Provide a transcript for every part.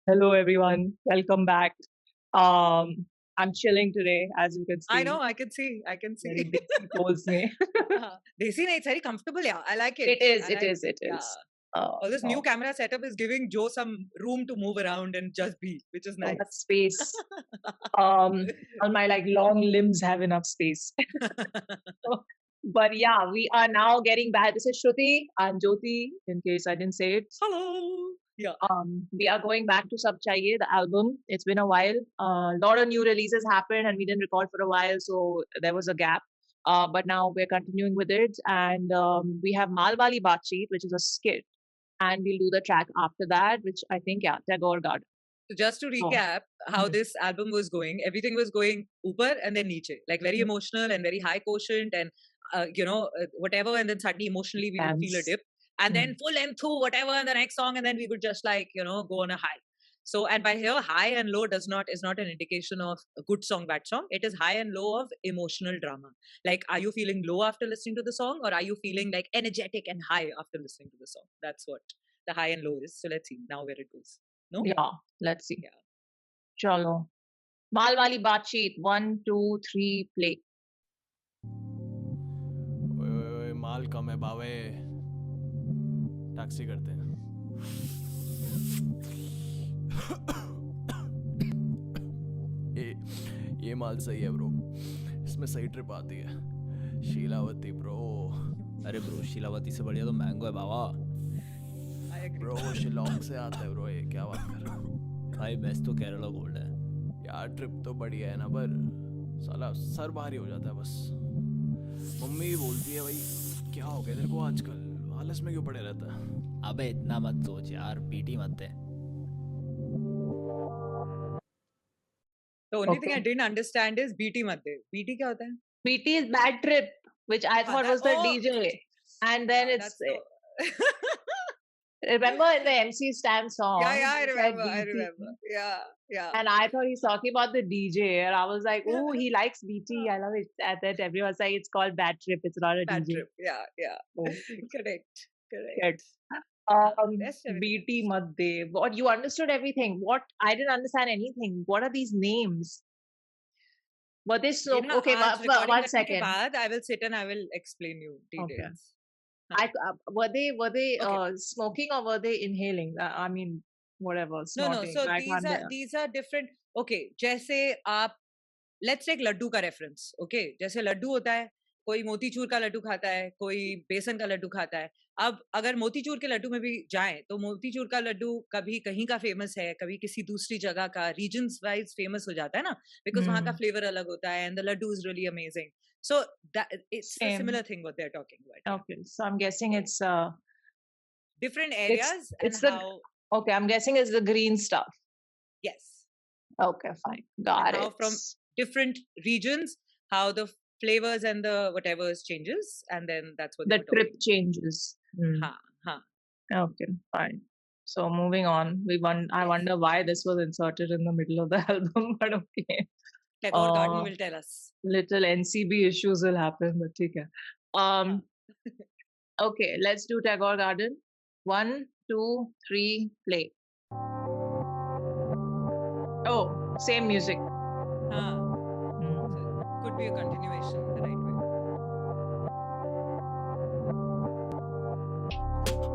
Hello, everyone. Welcome back. I'm chilling today, as you can I see. know, I can see. I can Very see. desi pose में. Desi nahi, it's very comfortable. Yeah, I like it. It is. I It like is. it. It Yeah. is. All this new No, camera setup is giving Joe some room to move around and just be, which is so nice. much space. All my like long limbs have enough space. But yeah, we are now getting back. This is Shruti. I'm Jyoti. In case I didn't say it. Hello. Yeah. We are going back to Sab Chahiye, the album. It's been a while. A lot of new releases happened, and we didn't record for a while, so there was a gap. But now we're continuing with it, and we have Malwali Baatcheet, which is a skit, and we'll do the track after that, which I think, yeah, Tagore Garden. So just to Oh, recap how mhm. this album was going, everything was going upar and then niche, like very emotional and very high quotient and whatever, and then suddenly emotionally we would feel a Dance. dip, and then Mm. full M2 whatever, and the next song, and then we would just like go on a high. So and by here, high and low is not an indication of a good song, bad song. It is high and low of emotional drama. Like, are you feeling low after listening to the song, or are you feeling like energetic and high after listening to the song? That's what the high and low is. So let's see now where it goes. No? Yeah, let's see. Yeah. Chalo. Malwali Baatcheet. 1, 2, 3, play. ओए ओए ओए माल कम है बावे taxi करते हैं ये माल सही है ब्रो इसमें सही ट्रिप आती है शीलावती ब्रो अरे ब्रो शीलावती से बढ़िया तो मैंगो है बाबा I agree. ब्रो वो शिलोंग से आता है ब्रो ये क्या बात कर रहा हूँ भाई बेस्ट तो केरला गोल्ड है यार ट्रिप तो बढ़िया है ना पर साला सर भारी हो जाता है बस मम्मी भी बोलती है भाई क्या हो गया तेरे को आजकल आलस में क्यों पड़े रहता है अबे इतना मत सोच यार पीटी मत दे The only thing I Okay. didn't understand is BT Madde. BT क्या होता है? BT is Bad Trip, which I thought that- was the oh, DJ. And then Yeah, it's that's remember in the MC Stan song. yeah, I he said remember. I BT, remember. Yeah. And I thought he's talking about the DJ, and I was like, "Oh, he likes BT. I love it." And then everyone's like, "It's called Bad Trip. It's not a Bad DJ." trip. Yeah. Oh, Correct. shit. Rest everything BT Madde. What, you understood everything? What, I didn't understand anything. What are these names? Were they so You know, okay? आज recording One करने के second. बाद I will sit and I will explain you details. Were they Okay. smoking or were they inhaling? I mean, whatever, No. snorting. So I can't bear. these are different. Okay, जैसे आप let's take Laddu का reference. Okay, जैसे लड्डू होता है, कोई मोतीचूर का लड्डू खाता है, कोई बेसन का लड्डू खाता है. अब अगर मोतीचूर के लड्डू में भी जाएं, तो मोतीचूर का लड्डू कभी कहीं का फेमस है, कभी किसी दूसरी जगह का regions wise फेमस हो जाता है ना, because वहाँ का फ्लेवर अलग होता है, and the laddu is really amazing. So that it's a Same. similar thing what they're talking about. Yeah. Okay, so I'm guessing it's Different areas it's and the- how okay. I'm guessing it's the green stuff. yes. Okay, fine, got How it. from different regions, how the flavors and the whatever's changes, and then that's what The they were talking trip changes. Hmm. about. Ha. Okay, fine. So moving on, I wonder why this was inserted in the middle of the album, but okay. Tagore Garden Uh, will tell us. Little NCB issues will happen, but okay. Okay, let's do Tagore Garden. 1, 2, 3, play. Oh, same music. Ha. Hmm. Could be a continuation the right way.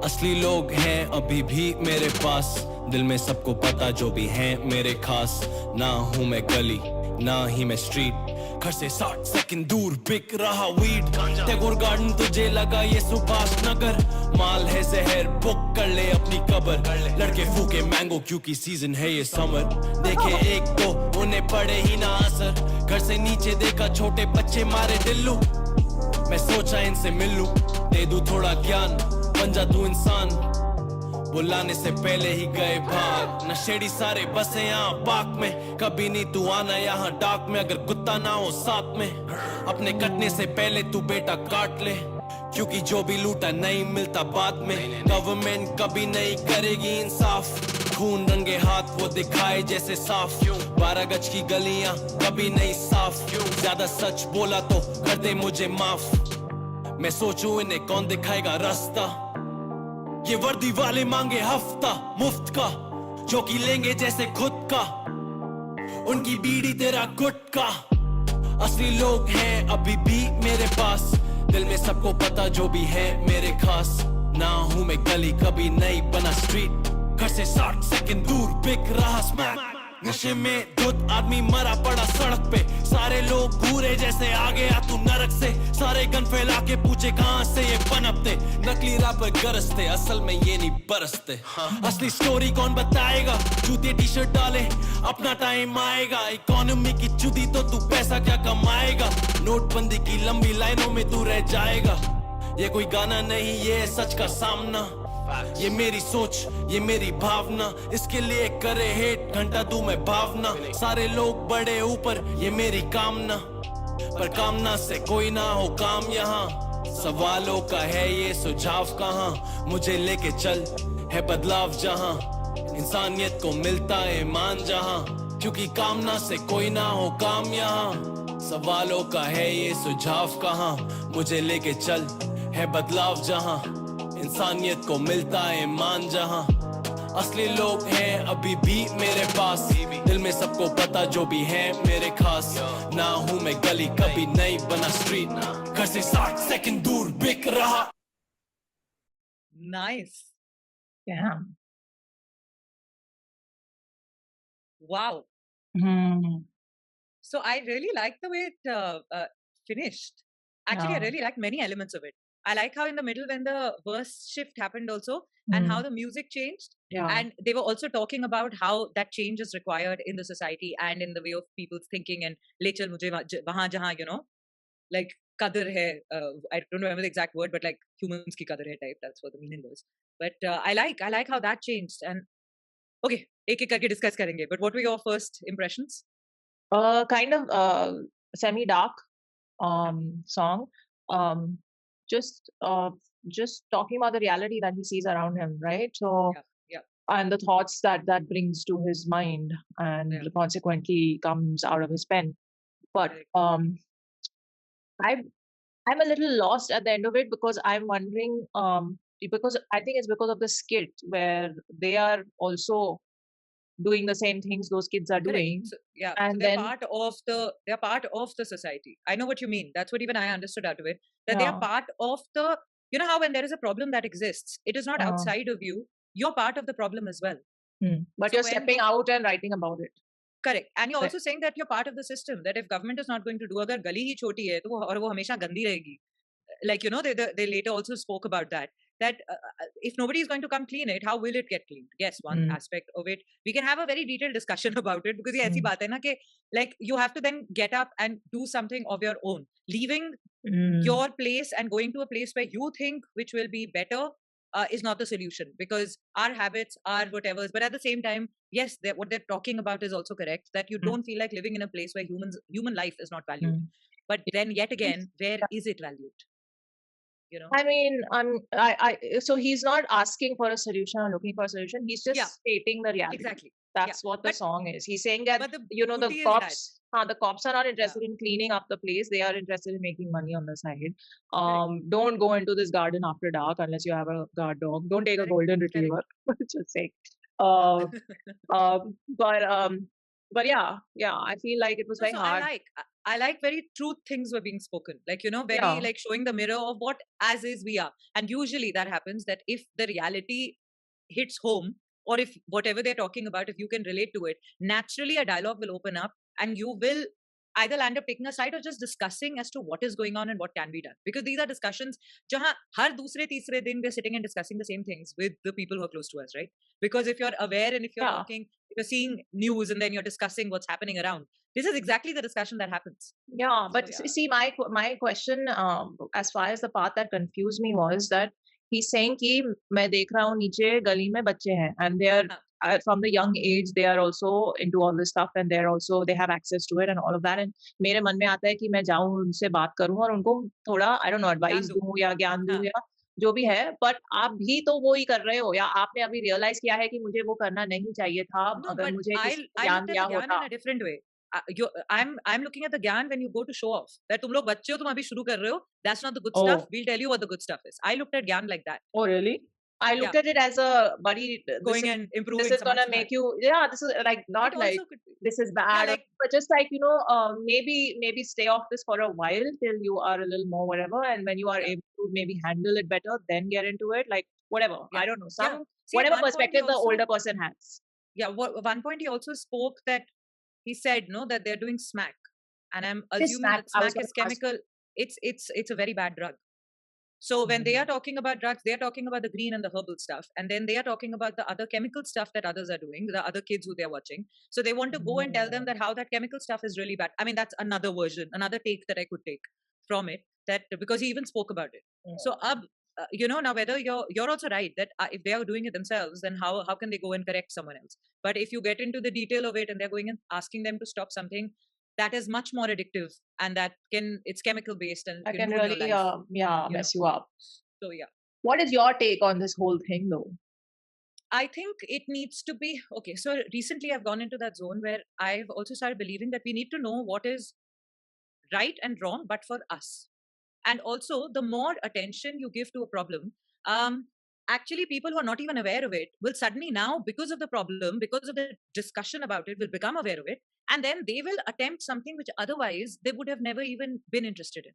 असली लोग हैं अभी भी मेरे पास दिल में सबको पता जो भी हैं मेरे खास ना हूँ मैं गली ना ही मैं स्ट्रीट घर से 60 सेकंड दूर बिक रहा वीड टैगोर गार्डन तुझे लगा ये सुभाष नगर माल है जहर बुक कर ले अपनी कबर लड़के फूके मैंगो क्योंकि सीजन है ये समर देखे एक तो उन्हें पड़े ही ना असर घर से नीचे देखा छोटे बच्चे मारे दिल्लू मैं सोचा इनसे मिल लूं दे दूं थोड़ा ज्ञान बन जा तू इंसान बुलाने से पहले ही गए भाग नशेड़ी सारे बसे यहाँ पार्क में कभी नहीं तू आना यहाँ डाक में अगर कुत्ता ना हो साथ में अपने कटने से पहले तू बेटा काट ले क्योंकि जो भी लूटा नहीं मिलता बाद में गवर्नमेंट कभी नहीं करेगी इंसाफ खून रंगे हाथ वो दिखाए जैसे साफ 12 गज की गलियां कभी नहीं साफ ज्यादा सच बोला तो कर दे मुझे माफ मैं सोचूं इन्हें कौन दिखाएगा रास्ता ये वर्दी वाले मांगे हफ्ता मुफ्त का जो कि लेंगे जैसे खुद का, उनकी बीड़ी तेरा गुटका। असली लोग हैं अभी भी मेरे पास, दिल में सबको पता जो भी है मेरे खास। ना हूँ मैं गली, कभी नहीं बना स्ट्रीट, घर से 60 सेकंड दूर बिक रहा स्मैक। नशे में धुत आदमी मरा पड़ा सड़क पे, सारे लोग घूरे जैसे आ गया तू नरक से। सारे गन फैला के पूछे कहां से ये पनपते, नकली रैपर गरजते असल में ये नहीं बरसते। असली स्टोरी कौन बताएगा, जूते टी शर्ट डाले अपना टाइम आएगा। इकोनॉमी की चुदी तो तू पैसा क्या कमाएगा, नोटबंदी की लंबी लाइनों में तू रह जाएगा। ये कोई गाना नहीं, ये सच का सामना, ये मेरी सोच, ये मेरी भावना। इसके लिए करे हेट, घंटा दूं मैं भावना। सारे लोग बड़े ऊपर, ये मेरी कामना, पर कामना से कोई ना हो काम यहाँ। सवालों का है ये सुझाव कहाँ, मुझे लेके चल है बदलाव जहाँ। इंसानियत को मिलता है मान जहाँ, क्योंकि कामना से कोई ना हो काम यहाँ। सवालों का है ये सुझाव कहाँ, मुझे लेके चल है बदलाव जहाँ। इंसानियत को मिलता है मान जहाँ। असली लोग हैं अभी भी मेरे पास, दिल में सबको पता जो भी है मेरे खास। ना हूँ मैं गली, कभी नहीं बना स्ट्रीट, घर से 60 सेकंड दूर बिक रहा। Nice. Yeah. Wow. Hmm. So I really like the way it finished. Actually, I Yeah. really liked many elements of it. I like how in the middle when the verse shift happened also, and how the music changed. Yeah. And they were also talking about how that change is required in the society and in the way of people's thinking. And ले चल मुझे वहाँ जहाँ, you know, like qadar hai. I don't remember the exact word, but like humans ki qadar hai type. That's what the meaning was. But I like how that changed. And okay, एक एक करके discuss करेंगे. But what were your first impressions? Kind of semi-dark song. Just talking about the reality that he sees around him, right? So, Yeah. and the thoughts that brings to his mind, and Yeah. consequently comes out of his pen. But Correct. I'm a little lost at the end of it, because I'm wondering, because I think it's because of the skit where they are also doing the same things those kids are Correct. doing. So, yeah, And so they're then- part of the society. I know what you mean. That's what even I understood out of it. That they are Yeah. part of the, you know how when there is a problem that exists, it is not Uh. outside of you. You're part of the problem as well. But So you're when stepping out and writing about it. Correct. And you're Right. also saying that you're part of the system. That if government is not going to do, अगर गली ही छोटी है तो और वो हमेशा गंदी रहेगी. Like, you know, they later also spoke about that. That if nobody is going to come clean it, how will it get cleaned? Yes, one aspect of it. We can have a very detailed discussion about it, because ये ऐसी बात है ना कि like you have to then get up and do something of your own. Leaving your place and going to a place where you think which will be better is not the solution, because our habits are whatever. But at the same time, yes, what they're talking about is also correct, that you don't feel like living in a place where human life is not valued. But then yet again, where is it valued? You know? I mean, so he's not asking for a solution or looking for a solution. He's just stating the reality. Exactly. That's what the song is. He's saying that, But the the beauty is cops are not interested in cleaning up the place. They are interested in making money on the side. Don't go into this garden after dark unless you have a guard dog. Don't take a golden retriever. Just saying. But yeah, I feel like it was very hard. I like very truth things were being spoken. Like, you know, very like showing the mirror of what as is we are. And usually that happens, that if the reality hits home, or if whatever they're talking about, if you can relate to it, naturally a dialogue will open up, and you will either land up taking a side or just discussing as to what is going on and what can be done. Because these are discussions jahan har dusre teesre din we're sitting and discussing the same things with the people who are close to us, right? Because if you're aware and if you're talking, if you're seeing news and then you're discussing what's happening around, this is exactly the discussion that happens. Yeah, but see, my question, as far as the part that confused me, was that he's saying कि मैं देख रहा हूँ नीचे गली में बच्चे हैं, and they are from the young age they are also into all this stuff, and they have access to it and all of that. And मेरे मन में आता है कि मैं जाऊँ उनसे बात करूँ और उनको थोड़ा I don't know advice दूँ या ज्ञान दूँ या जो भी है. But आप भी तो वो ही कर रहे हो, या आपने अभी realize किया है कि मुझे वो करना नहीं चाहिए था अगर मुझे ज्ञान दिया होता. in a different way. I'm looking at the gyan when you go to show off. That तुम लोग बच्चे हो, तुम अभी शुरू कर रहे हो. That's not the good stuff. We'll tell you what the good stuff is. I looked at gyan like that. Oh really? I look at it as a buddy. Going and improving. This is gonna someone's make life. you. Yeah, this is like not It like also could be. this is bad, like- but just like maybe stay off this for a while till you are a little more whatever, and when you are able to maybe handle it better, then get into it. Like whatever. Yeah. I don't know. Yeah. Some See, at whatever one point he perspective the also- older person has. Yeah, one point he also spoke that he said no that they're doing smack, and I'm What is assuming smack? that I was smack is gonna ask. chemical. It's a very bad drug. So when they are talking about drugs, they are talking about the green and the herbal stuff, and then they are talking about the other chemical stuff that others are doing, the other kids who they're watching. So they want to go and tell them that how that chemical stuff is really bad. I mean, that's another version, another take that I could take from it. That because he even spoke about it. So now whether you're also right that if they are doing it themselves, then how can they go and correct someone else? But if you get into the detail of it and they're going and asking them to stop something, that is much more addictive, and it's chemical based and I can can ruin really your life. mess you up. So yeah. What is your take on this whole thing, though? I think it needs to be okay. So recently I've gone into that zone where I've also started believing that we need to know what is right and wrong, but for us. And also, the more attention you give to a problem, actually people who are not even aware of it will suddenly now, because of the problem, because of the discussion about it, will become aware of it. And then they will attempt something which otherwise they would have never even been interested in.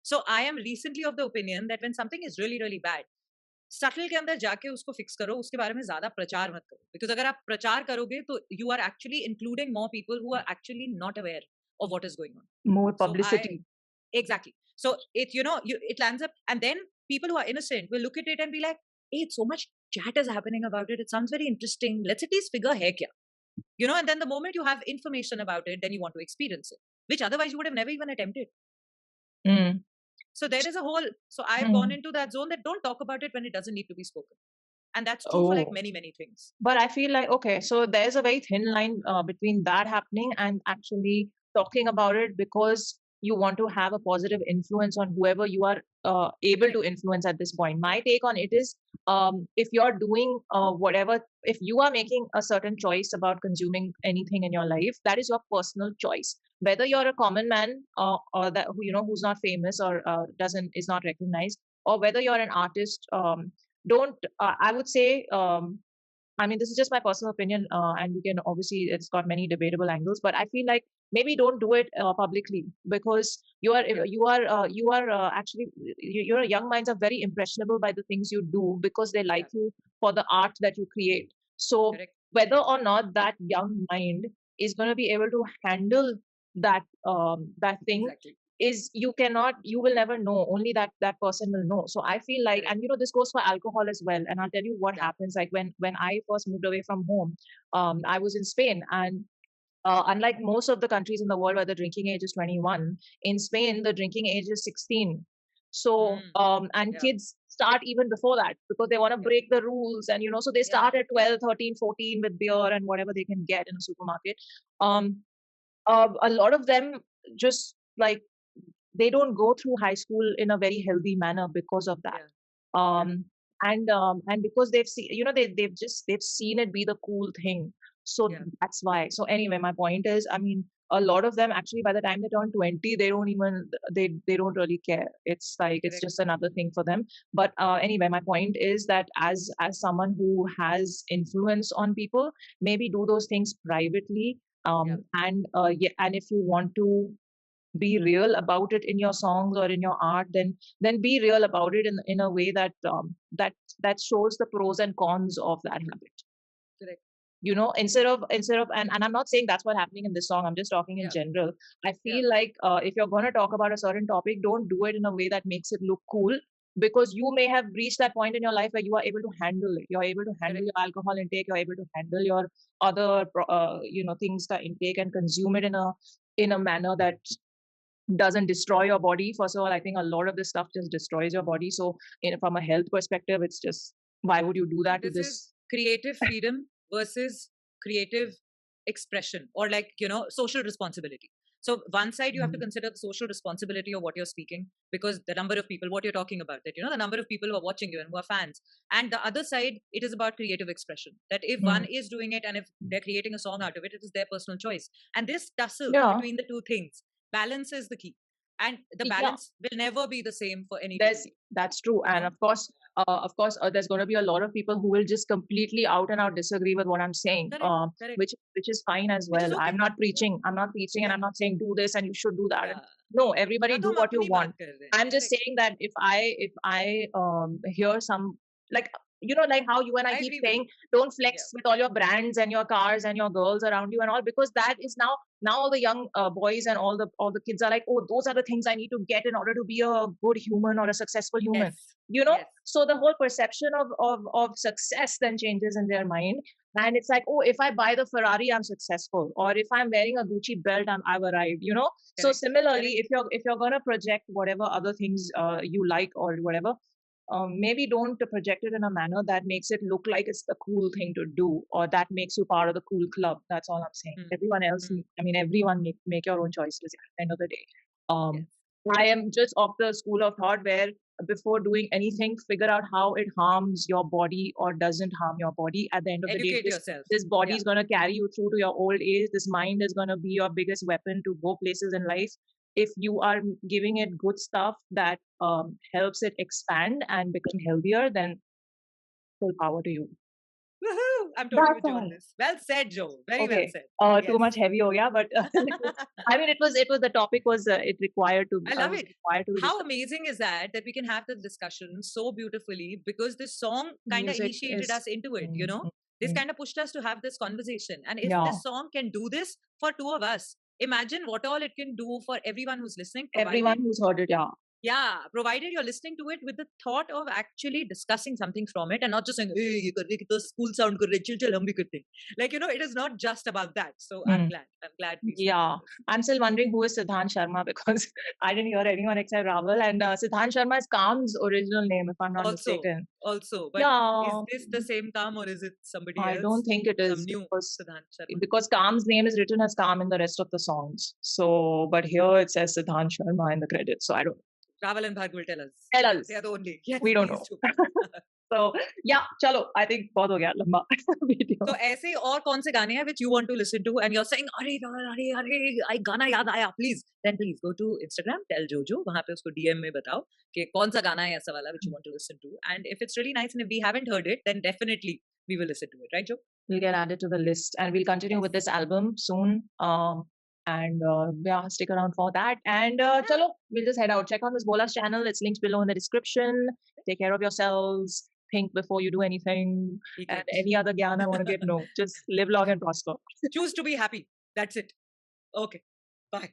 So I am recently of the opinion that when something is really, really bad, subtle के अंदर जाके उसको fix करो, उसके बारे में ज्यादा प्रचार मत करो, बिकॉज अगर आप प्रचार करोगे तो you are actually including more people who are actually not aware of what is going on. More publicity. Exactly. So it lands up, and then people who are innocent will look at it and be like, hey, so much chat is happening about it. It sounds very interesting. Let's at least figure hai kya. And then the moment you have information about it, then you want to experience it, which otherwise you would have never even attempted. So there is a whole, so I've gone into that zone that don't talk about it when it doesn't need to be spoken. And that's true for like many, many things. But I feel like, okay, so there's a very thin line between that happening and actually talking about it because you want to have a positive influence on whoever you are able to influence at this point. My take on it is if you're doing whatever, if you are making a certain choice about consuming anything in your life, that is your personal choice. Whether you're a common man or that who's not famous or is not recognized, or whether you're an artist, I would say, I mean, this is just my personal opinion, and you can obviously, it's got many debatable angles, but I feel like maybe don't do it publicly because your young minds are very impressionable by the things you do because they like you for the art that you create. So whether or not that young mind is going to be able to handle that thing is you will never know. Only that person will know. So I feel like, and this goes for alcohol as well. And I'll tell you what happens. Like when I first moved away from home, I was in Spain, and unlike most of the countries in the world where the drinking age is 21, in Spain the drinking age is 16. So kids start even before that because they want to break the rules, and so they start at 12, 13, 14 with beer and whatever they can get in a supermarket. A lot of them just like they don't go through high school in a very healthy manner because of that. And because they've seen, they've seen it be the cool thing. So that's why. So anyway, my point is, I mean, a lot of them actually by the time they turn 20, they don't really care. It's like it's just another thing for them. But anyway, my point is that as someone who has influence on people, maybe do those things privately. And if you want to be real about it in your songs or in your art, then be real about it in a way that that shows the pros and cons of that habit. Correct. Instead of and I'm not saying that's what's happening in this song, I'm just talking in general. I feel like if you're going to talk about a certain topic, don't do it in a way that makes it look cool, because you may have reached that point in your life where you are able to handle it. You're able to handle your alcohol intake, you're able to handle your other things that intake and consume it in a manner that doesn't destroy your body. First of all, I think a lot of this stuff just destroys your body. So from a health perspective, it's just, why would you do that to this? Is creative freedom versus creative expression, or like social responsibility. So one side you have to consider the social responsibility of what you're speaking, because the number of people, what you're talking about, that the number of people who are watching you and who are fans. And the other side, it is about creative expression, that if one is doing it and if they're creating a song out of it, it is their personal choice. And this tussle between the two things, balance is the key, and the balance will never be the same for anybody. That's true. And of course, of course, there's going to be a lot of people who will just completely out and out disagree with what I'm saying, Correct. which is fine as Which is well. okay. I'm not preaching. I'm not preaching, and Yeah. I'm not saying do this and you should do that. Yeah. No, everybody यहाँ तो do हम what you अपनी बात want. कर रहे हैं. I'm just Correct. saying that if I hear some, like, you know, like how you and I I keep agree with saying, don't flex Yeah. with all your brands and your cars and your girls around you and all, because that is now all the young boys and all the kids are like, oh, those are the things I need to get in order to be a good human or a successful human. Yes. You know, Yes. so the whole perception of success then changes in their mind, and it's like, oh, if I buy the Ferrari, I'm successful, or if I'm wearing a Gucci belt, I've arrived. You know, so Correct. similarly, Correct. if you're gonna project whatever other things you like or whatever, maybe don't project it in a manner that makes it look like it's the cool thing to do, or that makes you part of the cool club. That's all I'm saying. Hmm. Everyone else, Hmm. I mean, everyone make your own choices at the end of the day. Yes. I am just of the school of thought where before doing anything, figure out how it harms your body or doesn't harm your body. At the end of the day, Educate yourself. this body Yeah. is going to carry you through to your old age. This mind is going to be your biggest weapon to go places in life. If you are giving it good stuff that helps it expand and become healthier, then full power to you. Woohoo! I'm totally That's with you on all. this. Well said, Joe. Very well Okay. said. Too Yes. much heavy, ho gaya, but I mean, it was the topic was it required to. I love was it. required to be How discussed. amazing is that we can have the discussion so beautifully because this song kind of Music initiated is. us into it, you know? This kind of pushed us to have this conversation. And if Yeah. this song can do this for two of us, imagine what all it can do for everyone who's listening. Everyone who's heard it, yeah. Yeah, provided you're listening to it with the thought of actually discussing something from it and not just saying, hey, ye kar rahe, kitna cool sound kar rahe, chill, hum bhi karte hain. Like, you know, it is not just about that. So I'm glad we spoke Yeah, about this. I'm still wondering who is Siddhant Sharma because I didn't hear anyone except Raval, and Siddhant Sharma is Kam's original name, if I'm not mistaken. Also, but Yeah, is this the same Kam or is it somebody I else? don't think it Some is new Siddhant Sharma. because Kam's name is written as Kam in the rest of the songs. So, but here it says Siddhant Sharma in the credits. So I don't. Raval and Bharg will tell us. Tell us. They are the only. Yes, We don't please know. do. So yeah, chalo. I think बहुत हो गया लंबा video. तो ऐसे और कौन से गाने हैं which you want to listen to and you're saying अरे I गाना याद आया please go to Instagram tell Jojo वहाँ पे उसको DM में बताओ कि कौन सा गाना है ऐसा वाला which you want to listen to and if it's really nice and if we haven't heard it then definitely we will listen to it, right Joe? We'll get added to the list and we'll continue with this album soon. And yeah, stick around for that. And chalo, we'll just head out. Check out Miss Bola's channel. It's linked below in the description. Take care of yourselves. Think before you do anything. And any other gyan I want to get, no. Just live long and prosper. Choose to be happy. That's it. Okay. Bye.